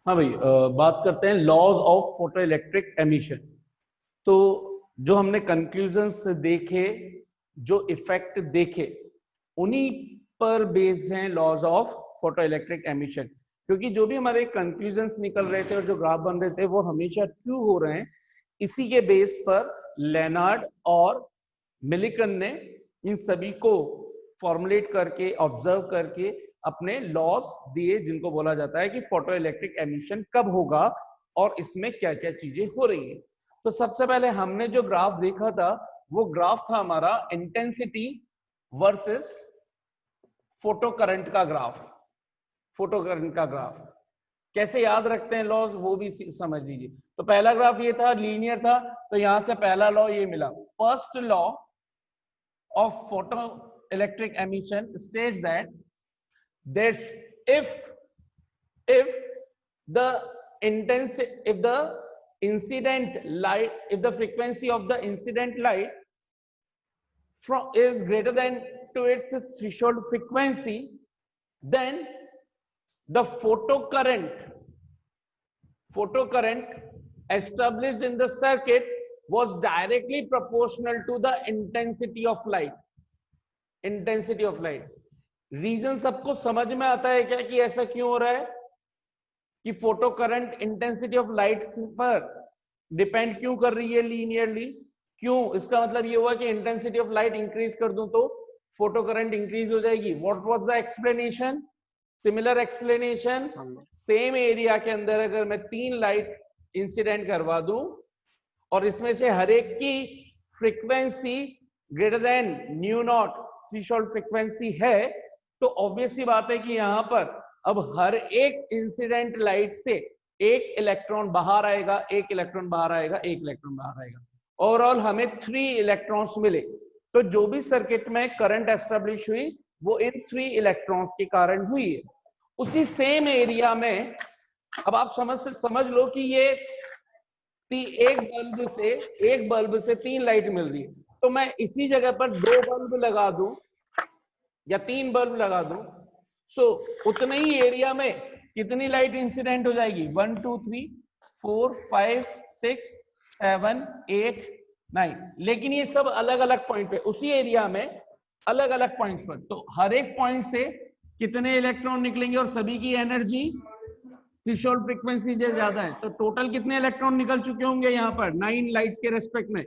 हाँ भाई, बात करते हैं laws of photoelectric emission. तो जो हमने कंक्लूजन्स देखे, जो इफेक्ट देखे, उन्हीं पर बेस्ड हैं laws of photoelectric emission. क्योंकि जो भी हमारे कंक्लूजन्स निकल रहे थे और जो ग्राफ बन रहे थे वो हमेशा ट्रू हो रहे हैं, इसी के बेस पर लेनार्ड और मिलिकन ने इन सभी को फॉर्मुलेट करके, ऑब्जर्व करके अपने लॉस दिए, जिनको बोला जाता है कि फोटो इलेक्ट्रिक एमिशन कब होगा और इसमें क्या क्या चीजें हो रही है। तो सबसे पहले हमने जो ग्राफ देखा था वो ग्राफ था हमारा इंटेंसिटी वर्सेस फोटो करंट का ग्राफ। फोटो करंट का ग्राफ कैसे याद रखते हैं लॉज, वो भी समझ लीजिए। तो पहला ग्राफ ये था, लीनियर था, तो यहां से पहला लॉ ये मिला। First law of photoelectric emission states that this if the intensity, if the incident light, if the frequency of the incident light from is greater than to its threshold frequency, then the photocurrent established in the circuit was directly proportional to the intensity of light. Intensity of light. Reason सबको समझ में आता है क्या कि ऐसा क्यों हो रहा है, कि photo current intensity of light पर डिपेंड क्यों कर रही है लीनियरली? क्यों? इसका मतलब ये हुआ कि इंटेंसिटी ऑफ लाइट इंक्रीज कर दूं तो फोटो करंट इंक्रीज हो जाएगी। What was the explanation? Similar explanation, same area के अंदर अगर मैं 3 लाइट इंसिडेंट करवा दूं और इसमें से हर एक की frequency greater than new not threshold frequency है, तो ऑब्वियस सी बात है कि यहां पर अब हर एक इंसिडेंट लाइट से एक इलेक्ट्रॉन बाहर आएगा, एक इलेक्ट्रॉन बाहर आएगा, एक इलेक्ट्रॉन बाहर आएगा। ओवरऑल हमें 3 इलेक्ट्रॉन्स मिले। तो जो भी सर्किट में करंट एस्टेब्लिश हुई वो इन 3 इलेक्ट्रॉन्स के कारण हुई है। उसी सेम एरिया में अब आप समझ लो कि ये एक बल्ब से 3 लाइट मिल रही है, तो मैं इसी जगह पर 2 बल्ब लगा दूं या 3 बल्ब लगा दूं, सो उतने ही एरिया में कितनी लाइट इंसिडेंट हो जाएगी? 1 2 3 4 5 6 7 8 9। लेकिन ये सब अलग अलग पॉइंट पे, उसी एरिया में अलग अलग पॉइंट्स पर, तो हर एक पॉइंट से कितने इलेक्ट्रॉन निकलेंगे और सभी की एनर्जी थ्रेशोल्ड फ्रीक्वेंसी जो ज्यादा है, तो टोटल कितने इलेक्ट्रॉन निकल चुके होंगे यहाँ पर 9 लाइट्स के रेस्पेक्ट में?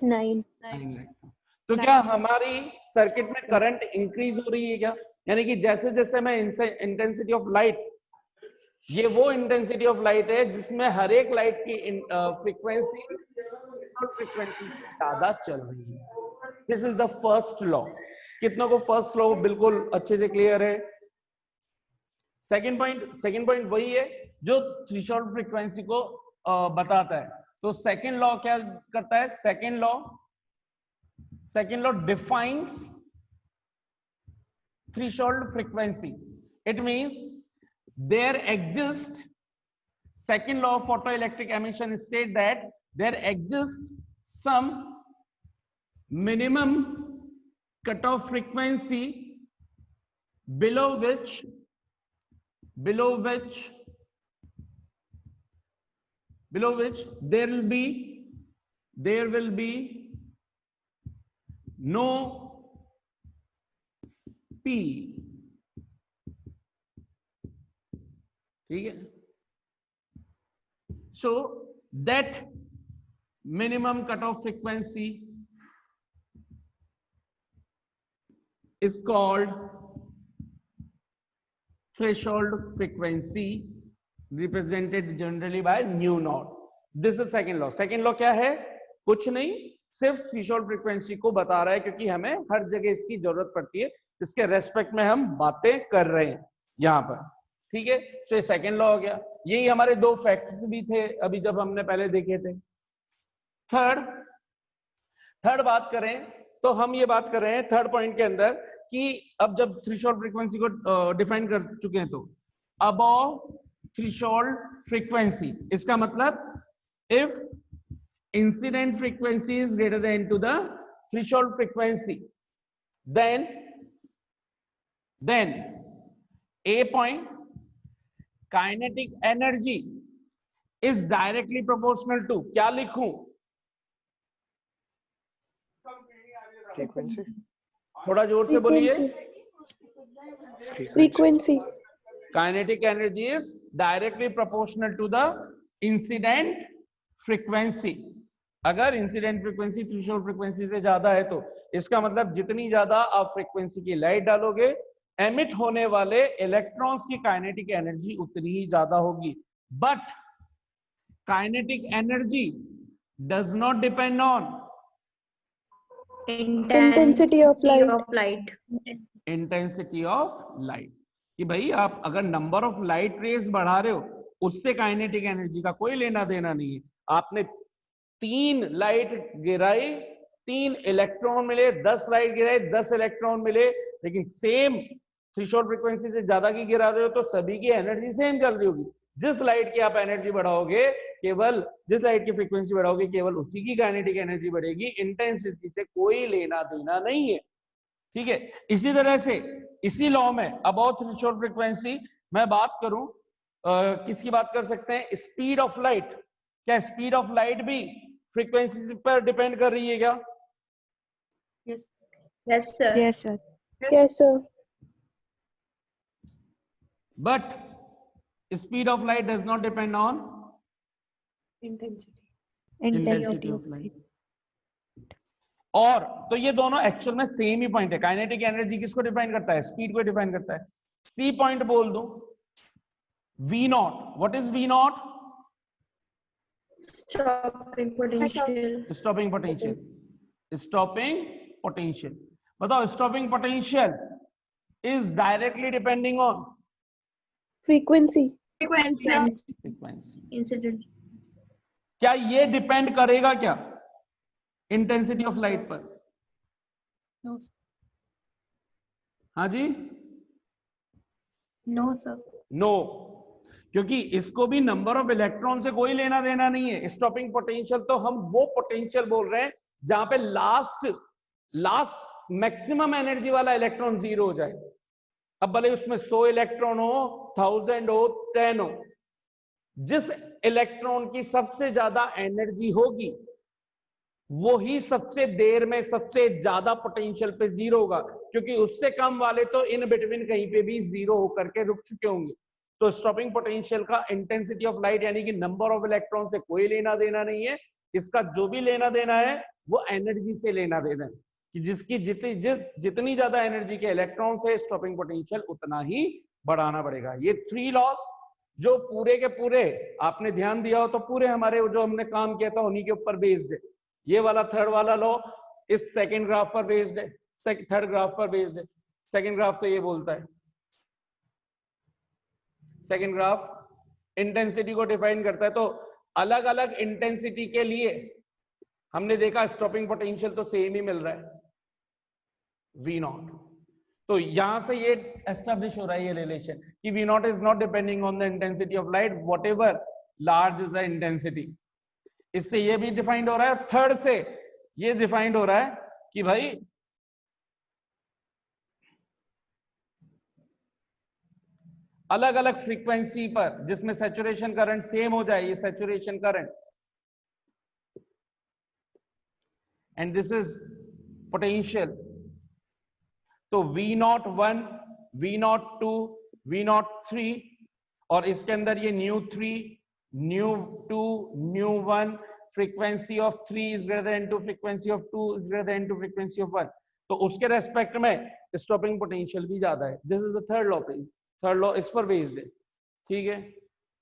9। तो क्या हमारी सर्किट में करंट इंक्रीज हो रही है क्या? यानी कि जैसे जैसे मैं इंटेंसिटी ऑफ लाइट, ये वो इंटेंसिटी ऑफ लाइट है जिसमें हर एक लाइट की फ्रीक्वेंसी से ज्यादा चल रही है। This is the first law. कितनों को फर्स्ट लॉ बिल्कुल अच्छे से क्लियर है? सेकंड पॉइंट वही है जो थ्रेशोल्ड फ्रीक्वेंसी को बताता है। तो सेकंड लॉ क्या करता है? Second law defines threshold frequency. It means there exists, second law of photoelectric emission state that there exists some minimum cutoff frequency below which there will be no P। ठीक है? So that minimum cutoff frequency is called threshold frequency, represented generally by nu naught. This is second law. Second law क्या है? कुछ नहीं, सिर्फ threshold frequency को बता रहा है, क्योंकि हमें हर जगह इसकी जरूरत पड़ती है, इसके रेस्पेक्ट में हम बातें कर रहे हैं यहां पर। ठीक है? तो ये सेकेंड लॉ हो गया। यही हमारे 2 फैक्ट्स भी थे अभी जब हमने पहले देखे थे। थर्ड बात करें तो हम ये बात कर रहे हैं थर्ड पॉइंट के अंदर कि अब जब थ्रेशोल्ड फ्रीक्वेंसी को डिफाइन कर चुके हैं, तो अबव थ्रेशोल्ड फ्रीक्वेंसी, इसका मतलब if incident frequency is greater than to the threshold frequency, then A point kinetic energy is directly proportional to, क्या लिखूं? फ्रीक्वेंसी। थोड़ा जोर से बोलिए। Frequency. Kinetic energy is directly proportional to the incident frequency. अगर incident frequency threshold frequency से ज्यादा है तो इसका मतलब जितनी ज्यादा आप फ्रीक्वेंसी की लाइट डालोगे, एमिट होने वाले इलेक्ट्रॉन्स की काइनेटिक एनर्जी उतनी ही ज्यादा होगी। But kinetic energy does not depend on intensity of light. Intensity of light. कि भाई आप अगर नंबर ऑफ लाइट रेज बढ़ा रहे हो उससे काइनेटिक एनर्जी का कोई लेना देना नहीं है। आपने 3 लाइट गिराई, 3 इलेक्ट्रॉन मिले, 10 लाइट गिराई, 10 इलेक्ट्रॉन मिले, लेकिन सेम थ्रेशोल्ड फ्रीक्वेंसी से ज्यादा की गिरा रहे हो तो सभी की एनर्जी सेम चल रही होगी। जिस लाइट की आप एनर्जी बढ़ाओगे, केवल जिस लाइट की फ्रीक्वेंसी बढ़ाओगे केवल उसी की काइनेटिक एनर्जी बढ़ेगी, इंटेंसिटी से कोई लेना देना नहीं है। ठीक है, इसी तरह से इसी लॉ में अबाउट थ्रेशोल्ड फ्रीक्वेंसी मैं बात करूं, किसकी बात कर सकते हैं? Speed of light. क्या स्पीड ऑफ लाइट भी फ्रीक्वेंसी पर डिपेंड कर रही है क्या? Yes sir. Yes sir. Yes sir. But speed of light does not depend on intensity of light. और तो ये दोनों एक्चुअल में सेम ही पॉइंट है। काइनेटिक एनर्जी किसको डिफाइन करता है? स्पीड को डिफाइन करता है। सी पॉइंट बोल दो, V naught. What is V naught? Stopping potential. Stopping potential. Stopping potential. बताओ, stopping potential is directly depending on frequency. Frequency. Incident. क्या ये डिपेंड करेगा क्या इंटेंसिटी ऑफ लाइट पर? नो। हाँ जी, नो सर। नो, क्योंकि इसको भी नंबर ऑफ इलेक्ट्रॉन से कोई लेना देना नहीं है। स्टॉपिंग पोटेंशियल तो हम वो पोटेंशियल बोल रहे हैं जहां पे लास्ट मैक्सिमम एनर्जी वाला इलेक्ट्रॉन 0 हो जाए। अब भले उसमें 100 इलेक्ट्रॉन हो, 1000 हो, 10 हो, जिस इलेक्ट्रॉन की सबसे ज्यादा एनर्जी होगी वो ही सबसे देर में सबसे ज्यादा पोटेंशियल पे 0 होगा, क्योंकि उससे कम वाले तो इन बिटवीन कहीं पे भी 0 होकर के रुक चुके होंगे। तो स्टॉपिंग पोटेंशियल का इंटेंसिटी ऑफ लाइट यानी कि नंबर ऑफ इलेक्ट्रॉन से कोई लेना देना नहीं है। इसका जो भी लेना देना है वो एनर्जी से लेना देना है, कि जिसकी जितनी ज्यादा एनर्जी के इलेक्ट्रॉन से स्टॉपिंग पोटेंशियल उतना ही बढ़ाना पड़ेगा। ये 3 लॉस जो पूरे के पूरे आपने ध्यान दिया हो तो पूरे हमारे जो हमने काम किया था उन्हीं के ऊपर बेस्ड है। ये वाला थर्ड वाला लॉ इस सेकंड ग्राफ पर बेस्ड है, थर्ड ग्राफ पर बेस्ड है। सेकंड ग्राफ तो ये बोलता है, सेकंड ग्राफ इंटेंसिटी को डिफाइन करता है। तो अलग अलग इंटेंसिटी के लिए हमने देखा स्टॉपिंग पोटेंशियल तो सेम ही मिल रहा है, वी नॉट। तो यहां से ये एस्टेब्लिश हो रहा है ये रिलेशन कि v naught is not depending on the intensity of light whatever large is the intensity. इससे ये भी डिफाइंड हो रहा है। और थर्ड से ये डिफाइंड हो रहा है कि भाई अलग अलग फ्रीक्वेंसी पर जिसमें सैचुरेशन करंट सेम हो जाए, ये saturation current, and this is potential. तो V01, V02, V03 और इसके अंदर ये ν3, ν2, ν1, frequency of 3 is greater than to frequency of 2 is greater than to frequency of 1। तो उसके रेस्पेक्ट में स्टॉपिंग पोटेंशियल भी ज्यादा है। This is the third law, third law इस पर बेस्ड है। ठीक है,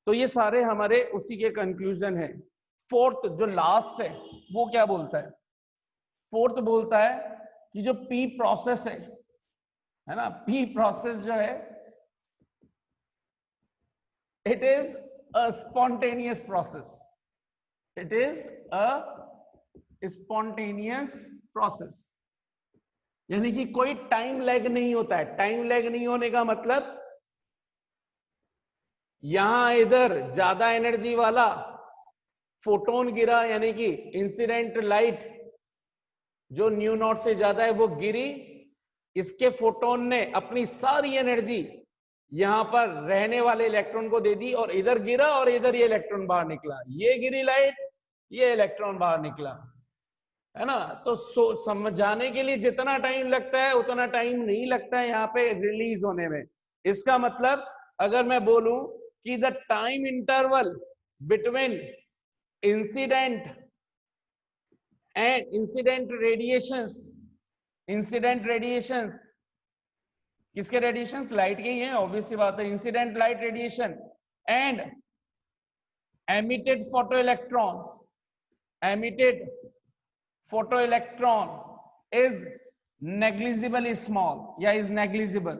तो ये सारे हमारे उसी के कंक्लूजन है। फोर्थ जो लास्ट है वो क्या बोलता है? फोर्थ बोलता है कि जो P प्रोसेस है ना, P प्रोसेस जो है it is a spontaneous process. It is a spontaneous process, यानी कि कोई टाइम लैग नहीं होता है। टाइम लैग नहीं होने का मतलब यहां इधर ज्यादा एनर्जी वाला फोटोन गिरा, यानी कि इंसिडेंट लाइट जो ν0 से ज्यादा है वो गिरी, इसके फोटोन ने अपनी सारी एनर्जी यहां पर रहने वाले इलेक्ट्रॉन को दे दी और इधर गिरा और इधर ये इलेक्ट्रॉन बाहर निकला, ये गिरी लाइट, ये इलेक्ट्रॉन बाहर निकला, है ना। तो समझाने के लिए जितना टाइम लगता है उतना टाइम नहीं लगता है यहाँ पे रिलीज होने में। इसका मतलब अगर मैं बोलूं कि the time interval between incident and incident radiations, किसके रेडिएशंस? लाइट के ही है, ऑब्वियस सी बात है। Incident light radiation and emitted photoelectron is negligibly small, is negligible,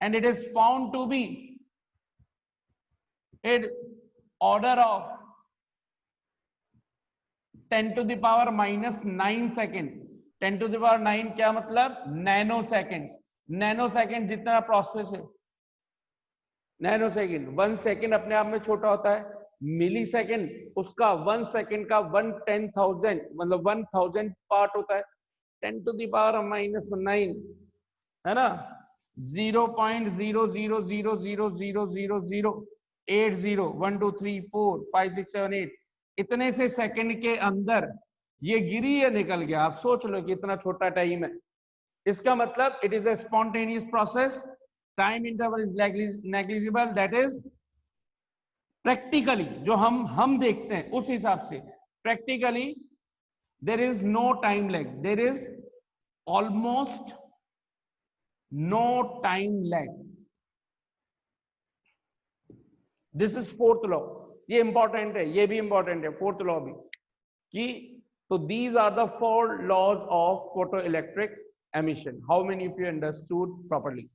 and it is found to be in order of 10 to the power -9 second. 10 to the power 9 क्या मतलब? Nano second जितना process है, nano second. 1 second अपने आप में छोटा होता है, मिली सेकेंड उसका 1 सेकेंड का 1/10,000 मतलब 1000 पार्ट होता है। 10 to the power -9 है ना, 0.000000080 1 2 3 4 5 6 7 8 इतने से सेकंड के अंदर ये गिरी या निकल गया। आप सोच लो कि इतना छोटा टाइम है। इसका मतलब it is a spontaneous process, time interval is negligible, that is practically जो हम देखते हैं उस हिसाब से practically there is no time lag, there is almost no time lag. This is fourth law. ये इंपॉर्टेंट है, ये भी इंपॉर्टेंट है, फोर्थ लॉ भी कि तो these are the 4 laws of photoelectric emission. How many of you understood properly?